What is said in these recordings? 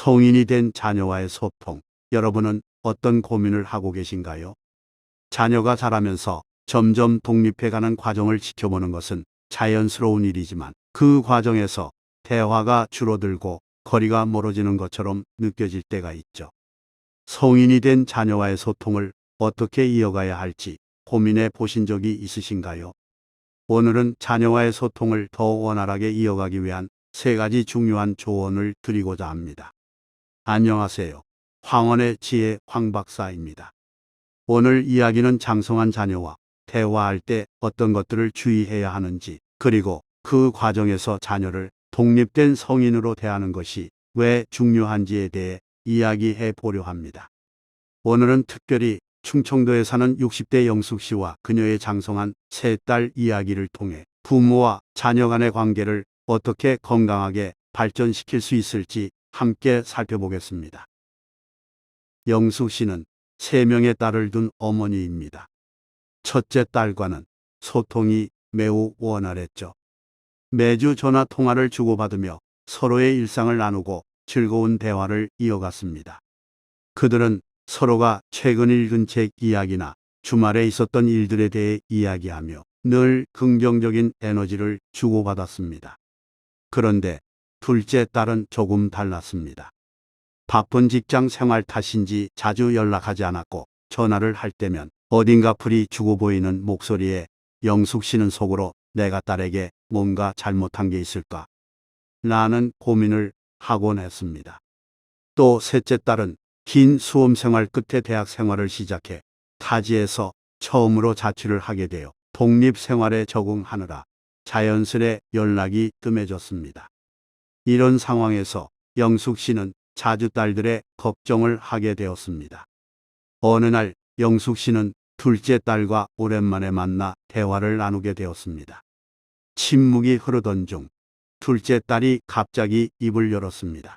성인이 된 자녀와의 소통, 여러분은 어떤 고민을 하고 계신가요? 자녀가 자라면서 점점 독립해가는 과정을 지켜보는 것은 자연스러운 일이지만 그 과정에서 대화가 줄어들고 거리가 멀어지는 것처럼 느껴질 때가 있죠. 성인이 된 자녀와의 소통을 어떻게 이어가야 할지 고민해 보신 적이 있으신가요? 오늘은 자녀와의 소통을 더 원활하게 이어가기 위한 세 가지 중요한 조언을 드리고자 합니다. 안녕하세요. 황혼의 지혜 황 박사입니다. 오늘 이야기는 장성한 자녀와 대화할 때 어떤 것들을 주의해야 하는지, 그리고 그 과정에서 자녀를 독립된 성인으로 대하는 것이 왜 중요한지에 대해 이야기해 보려 합니다. 오늘은 특별히 충청도에 사는 60대 영숙 씨와 그녀의 장성한 세 딸 이야기를 통해 부모와 자녀 간의 관계를 어떻게 건강하게 발전시킬 수 있을지 함께 살펴보겠습니다. 영숙 씨는 3명의 딸을 둔 어머니입니다. 첫째 딸과는 소통이 매우 원활했죠. 매주 전화 통화를 주고받으며 서로의 일상을 나누고 즐거운 대화를 이어갔습니다. 그들은 서로가 최근 읽은 책 이야기나 주말에 있었던 일들에 대해 이야기하며 늘 긍정적인 에너지를 주고받았습니다. 그런데 둘째 딸은 조금 달랐습니다. 바쁜 직장 생활 탓인지 자주 연락하지 않았고 전화를 할 때면 어딘가 풀이 죽어 보이는 목소리에 영숙 씨는 속으로 내가 딸에게 뭔가 잘못한 게 있을까? 라는 고민을 하곤 했습니다. 또 셋째 딸은 긴 수험 생활 끝에 대학 생활을 시작해 타지에서 처음으로 자취를 하게 되어 독립 생활에 적응하느라 자연스레 연락이 뜸해졌습니다. 이런 상황에서 영숙 씨는 자주 딸들의 걱정을 하게 되었습니다. 어느 날 영숙 씨는 둘째 딸과 오랜만에 만나 대화를 나누게 되었습니다. 침묵이 흐르던 중 둘째 딸이 갑자기 입을 열었습니다.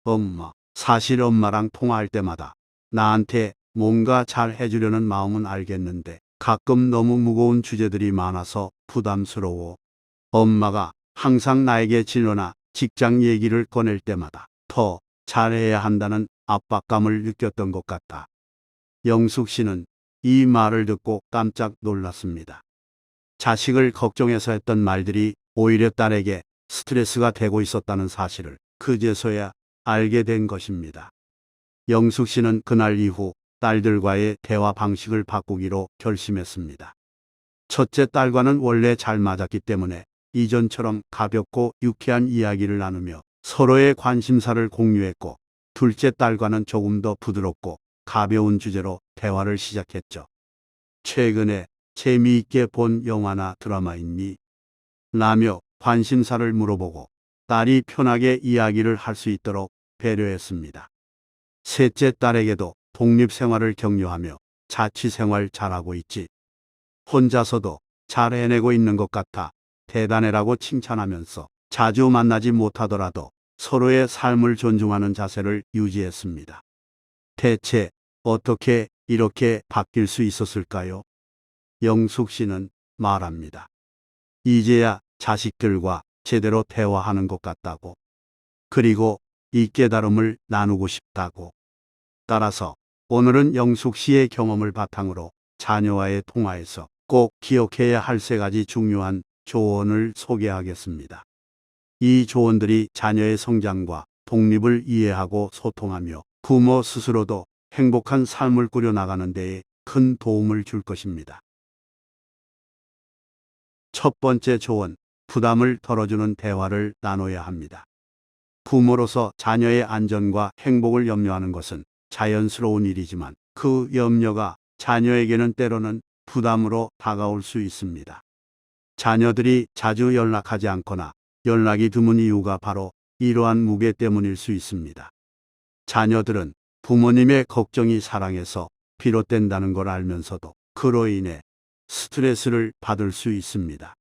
엄마, 사실 엄마랑 통화할 때마다 나한테 뭔가 잘 해주려는 마음은 알겠는데 가끔 너무 무거운 주제들이 많아서 부담스러워. 엄마가 항상 나에게 진로나 직장 얘기를 꺼낼 때마다 더 잘해야 한다는 압박감을 느꼈던 것 같다. 영숙 씨는 이 말을 듣고 깜짝 놀랐습니다. 자식을 걱정해서 했던 말들이 오히려 딸에게 스트레스가 되고 있었다는 사실을 그제서야 알게 된 것입니다. 영숙 씨는 그날 이후 딸들과의 대화 방식을 바꾸기로 결심했습니다. 첫째 딸과는 원래 잘 맞았기 때문에 이전처럼 가볍고 유쾌한 이야기를 나누며 서로의 관심사를 공유했고, 둘째 딸과는 조금 더 부드럽고 가벼운 주제로 대화를 시작했죠. 최근에 재미있게 본 영화나 드라마 있니? 라며 관심사를 물어보고 딸이 편하게 이야기를 할 수 있도록 배려했습니다. 셋째 딸에게도 독립생활을 격려하며 자취생활 잘하고 있지? 혼자서도 잘 해내고 있는 것 같아 대단해라고 칭찬하면서 자주 만나지 못하더라도 서로의 삶을 존중하는 자세를 유지했습니다. 대체 어떻게 이렇게 바뀔 수 있었을까요? 영숙 씨는 말합니다. 이제야 자식들과 제대로 대화하는 것 같다고. 그리고 이 깨달음을 나누고 싶다고. 따라서 오늘은 영숙 씨의 경험을 바탕으로 자녀와의 통화에서 꼭 기억해야 할 3가지 중요한 조언을 소개하겠습니다. 이 조언들이 자녀의 성장과 독립을 이해하고 소통하며 부모 스스로도 행복한 삶을 꾸려나가는 데에 큰 도움을 줄 것입니다. 첫 번째 조언, 부담을 덜어주는 대화를 나눠야 합니다. 부모로서 자녀의 안전과 행복을 염려하는 것은 자연스러운 일이지만 그 염려가 자녀에게는 때로는 부담으로 다가올 수 있습니다. 자녀들이 자주 연락하지 않거나 연락이 드문 이유가 바로 이러한 무게 때문일 수 있습니다. 자녀들은 부모님의 걱정이 사랑에서 비롯된다는 걸 알면서도 그로 인해 스트레스를 받을 수 있습니다.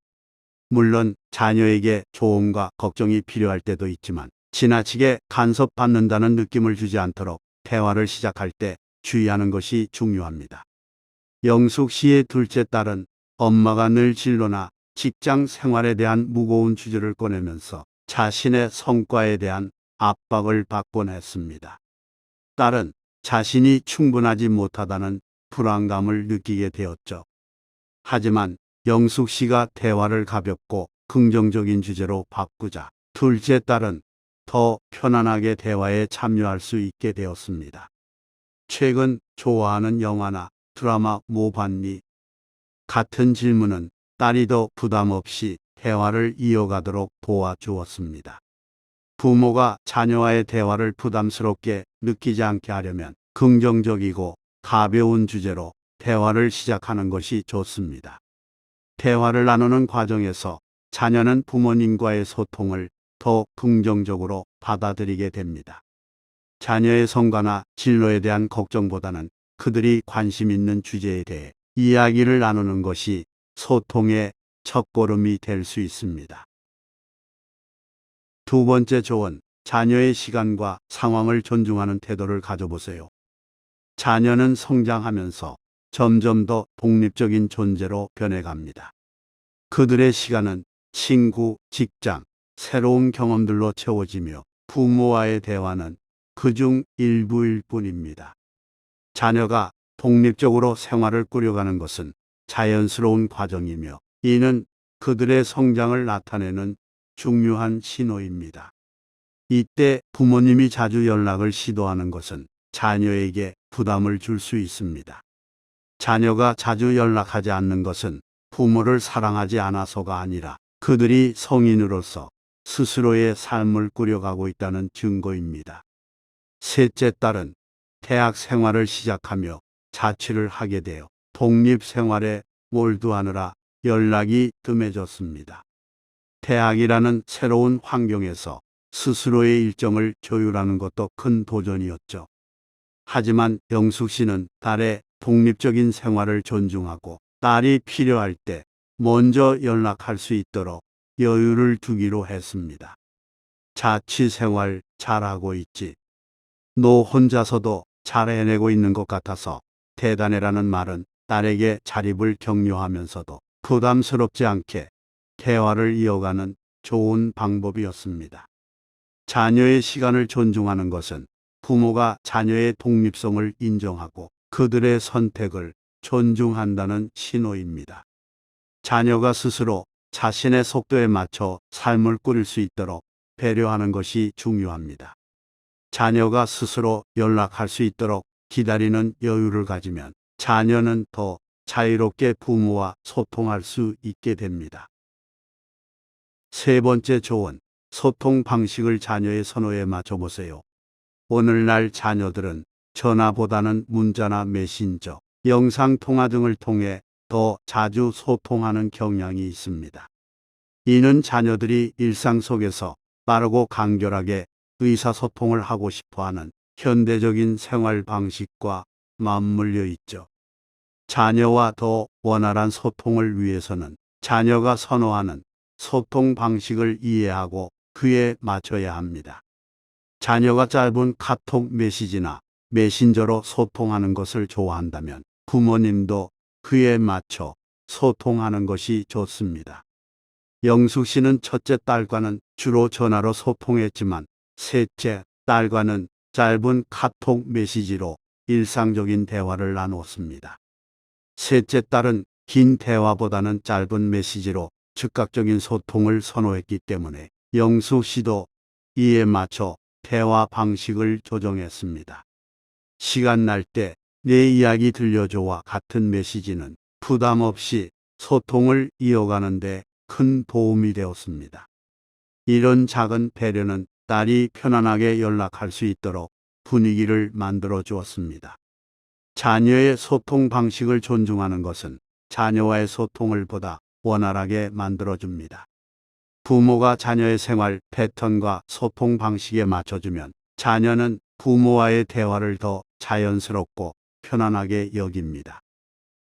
물론 자녀에게 조언과 걱정이 필요할 때도 있지만 지나치게 간섭받는다는 느낌을 주지 않도록 대화를 시작할 때 주의하는 것이 중요합니다. 영숙 씨의 둘째 딸은 엄마가 늘 진로나 직장 생활에 대한 무거운 주제를 꺼내면서 자신의 성과에 대한 압박을 받곤 했습니다. 딸은 자신이 충분하지 못하다는 불안감을 느끼게 되었죠. 하지만 영숙 씨가 대화를 가볍고 긍정적인 주제로 바꾸자 둘째 딸은 더 편안하게 대화에 참여할 수 있게 되었습니다. 최근 좋아하는 영화나 드라마 뭐 봤니? 같은 질문은 딸이 더 부담 없이 대화를 이어가도록 도와주었습니다. 부모가 자녀와의 대화를 부담스럽게 느끼지 않게 하려면 긍정적이고 가벼운 주제로 대화를 시작하는 것이 좋습니다. 대화를 나누는 과정에서 자녀는 부모님과의 소통을 더 긍정적으로 받아들이게 됩니다. 자녀의 성과나 진로에 대한 걱정보다는 그들이 관심 있는 주제에 대해 이야기를 나누는 것이 소통의 첫걸음이 될 수 있습니다. 두 번째 조언, 자녀의 시간과 상황을 존중하는 태도를 가져보세요. 자녀는 성장하면서 점점 더 독립적인 존재로 변해갑니다. 그들의 시간은 친구, 직장, 새로운 경험들로 채워지며 부모와의 대화는 그중 일부일 뿐입니다. 자녀가 독립적으로 생활을 꾸려가는 것은 자연스러운 과정이며 이는 그들의 성장을 나타내는 중요한 신호입니다. 이때 부모님이 자주 연락을 시도하는 것은 자녀에게 부담을 줄 수 있습니다. 자녀가 자주 연락하지 않는 것은 부모를 사랑하지 않아서가 아니라 그들이 성인으로서 스스로의 삶을 꾸려가고 있다는 증거입니다. 셋째 딸은 대학 생활을 시작하며 자취를 하게 되어 독립 생활에 몰두하느라 연락이 뜸해졌습니다. 대학이라는 새로운 환경에서 스스로의 일정을 조율하는 것도 큰 도전이었죠. 하지만 영숙 씨는 딸의 독립적인 생활을 존중하고 딸이 필요할 때 먼저 연락할 수 있도록 여유를 두기로 했습니다. 자취 생활 잘하고 있지. 너 혼자서도 잘 해내고 있는 것 같아서 대단해라는 말은 딸에게 자립을 격려하면서도 부담스럽지 않게 대화를 이어가는 좋은 방법이었습니다. 자녀의 시간을 존중하는 것은 부모가 자녀의 독립성을 인정하고 그들의 선택을 존중한다는 신호입니다. 자녀가 스스로 자신의 속도에 맞춰 삶을 꾸릴 수 있도록 배려하는 것이 중요합니다. 자녀가 스스로 연락할 수 있도록 기다리는 여유를 가지면 자녀는 더 자유롭게 부모와 소통할 수 있게 됩니다. 세 번째 조언, 소통 방식을 자녀의 선호에 맞춰보세요. 오늘날 자녀들은 전화보다는 문자나 메신저, 영상통화 등을 통해 더 자주 소통하는 경향이 있습니다. 이는 자녀들이 일상 속에서 빠르고 간결하게 의사소통을 하고 싶어하는 현대적인 생활 방식과 맞물려 있죠. 자녀와 더 원활한 소통을 위해서는 자녀가 선호하는 소통 방식을 이해하고 그에 맞춰야 합니다. 자녀가 짧은 카톡 메시지나 메신저로 소통하는 것을 좋아한다면 부모님도 그에 맞춰 소통하는 것이 좋습니다. 영숙 씨는 첫째 딸과는 주로 전화로 소통했지만 셋째 딸과는 짧은 카톡 메시지로 일상적인 대화를 나누었습니다. 셋째 딸은 긴 대화보다는 짧은 메시지로 즉각적인 소통을 선호했기 때문에 영숙 씨도 이에 맞춰 대화 방식을 조정했습니다. 시간 날 때 내 이야기 들려줘와 같은 메시지는 부담 없이 소통을 이어가는데 큰 도움이 되었습니다. 이런 작은 배려는 딸이 편안하게 연락할 수 있도록 분위기를 만들어 주었습니다. 자녀의 소통 방식을 존중하는 것은 자녀와의 소통을 보다 원활하게 만들어줍니다. 부모가 자녀의 생활 패턴과 소통 방식에 맞춰주면 자녀는 부모와의 대화를 더 자연스럽고 편안하게 여깁니다.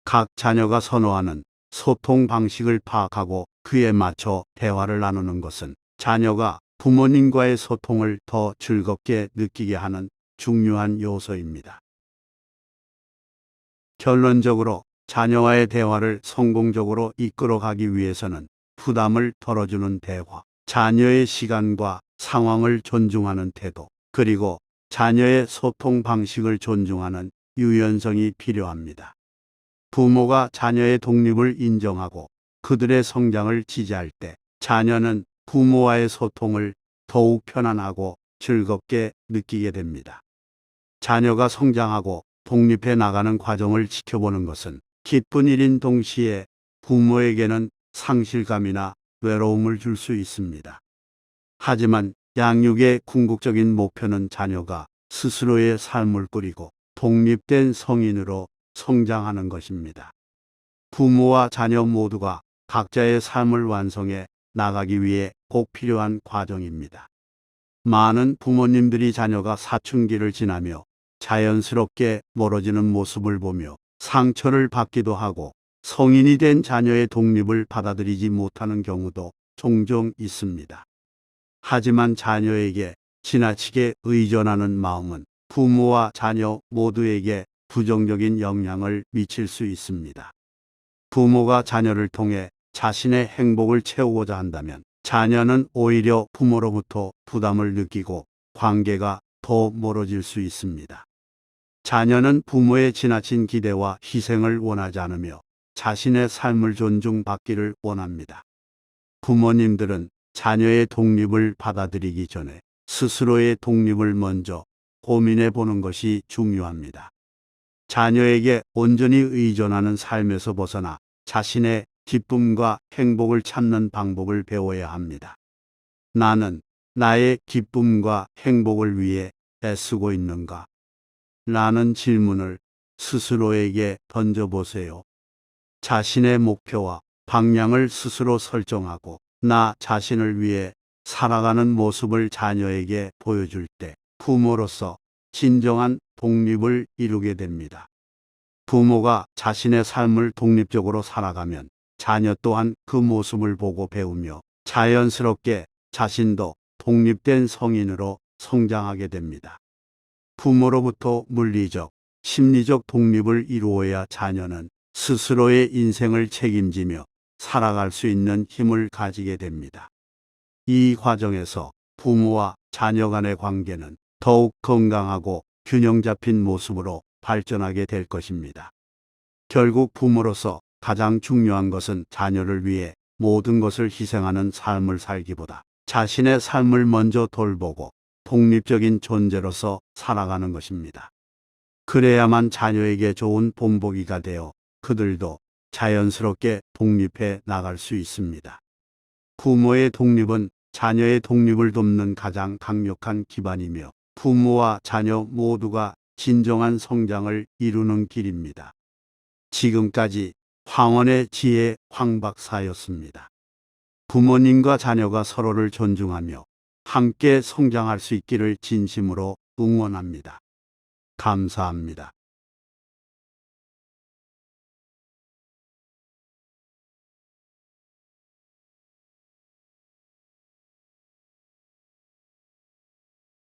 각 자녀가 선호하는 소통 방식을 파악하고 그에 맞춰 대화를 나누는 것은 자녀가 부모님과의 소통을 더 즐겁게 느끼게 하는 중요한 요소입니다. 결론적으로 자녀와의 대화를 성공적으로 이끌어가기 위해서는 부담을 덜어주는 대화, 자녀의 시간과 상황을 존중하는 태도, 그리고 자녀의 소통 방식을 존중하는 유연성이 필요합니다. 부모가 자녀의 독립을 인정하고 그들의 성장을 지지할 때 자녀는 부모와의 소통을 더욱 편안하고 즐겁게 느끼게 됩니다. 자녀가 성장하고 독립해 나가는 과정을 지켜보는 것은 기쁜 일인 동시에 부모에게는 상실감이나 외로움을 줄 수 있습니다. 하지만 양육의 궁극적인 목표는 자녀가 스스로의 삶을 꾸리고 독립된 성인으로 성장하는 것입니다. 부모와 자녀 모두가 각자의 삶을 완성해 나가기 위해 꼭 필요한 과정입니다. 많은 부모님들이 자녀가 사춘기를 지나며 자연스럽게 멀어지는 모습을 보며 상처를 받기도 하고 성인이 된 자녀의 독립을 받아들이지 못하는 경우도 종종 있습니다. 하지만 자녀에게 지나치게 의존하는 마음은 부모와 자녀 모두에게 부정적인 영향을 미칠 수 있습니다. 부모가 자녀를 통해 자신의 행복을 채우고자 한다면 자녀는 오히려 부모로부터 부담을 느끼고 관계가 더 멀어질 수 있습니다. 자녀는 부모의 지나친 기대와 희생을 원하지 않으며 자신의 삶을 존중받기를 원합니다. 부모님들은 자녀의 독립을 받아들이기 전에 스스로의 독립을 먼저 고민해 보는 것이 중요합니다. 자녀에게 온전히 의존하는 삶에서 벗어나 자신의 기쁨과 행복을 찾는 방법을 배워야 합니다. 나는 나의 기쁨과 행복을 위해 애쓰고 있는가? 라는 질문을 스스로에게 던져보세요. 자신의 목표와 방향을 스스로 설정하고 나 자신을 위해 살아가는 모습을 자녀에게 보여줄 때 부모로서 진정한 독립을 이루게 됩니다. 부모가 자신의 삶을 독립적으로 살아가면 자녀 또한 그 모습을 보고 배우며 자연스럽게 자신도 독립된 성인으로 성장하게 됩니다. 부모로부터 물리적, 심리적 독립을 이루어야 자녀는 스스로의 인생을 책임지며 살아갈 수 있는 힘을 가지게 됩니다. 이 과정에서 부모와 자녀 간의 관계는 더욱 건강하고 균형 잡힌 모습으로 발전하게 될 것입니다. 결국 부모로서 가장 중요한 것은 자녀를 위해 모든 것을 희생하는 삶을 살기보다 자신의 삶을 먼저 돌보고 독립적인 존재로서 살아가는 것입니다. 그래야만 자녀에게 좋은 본보기가 되어 그들도 자연스럽게 독립해 나갈 수 있습니다. 부모의 독립은 자녀의 독립을 돕는 가장 강력한 기반이며 부모와 자녀 모두가 진정한 성장을 이루는 길입니다. 지금까지 황혼의 지혜 황 박사였습니다. 부모님과 자녀가 서로를 존중하며 함께 성장할 수 있기를 진심으로 응원합니다. 감사합니다.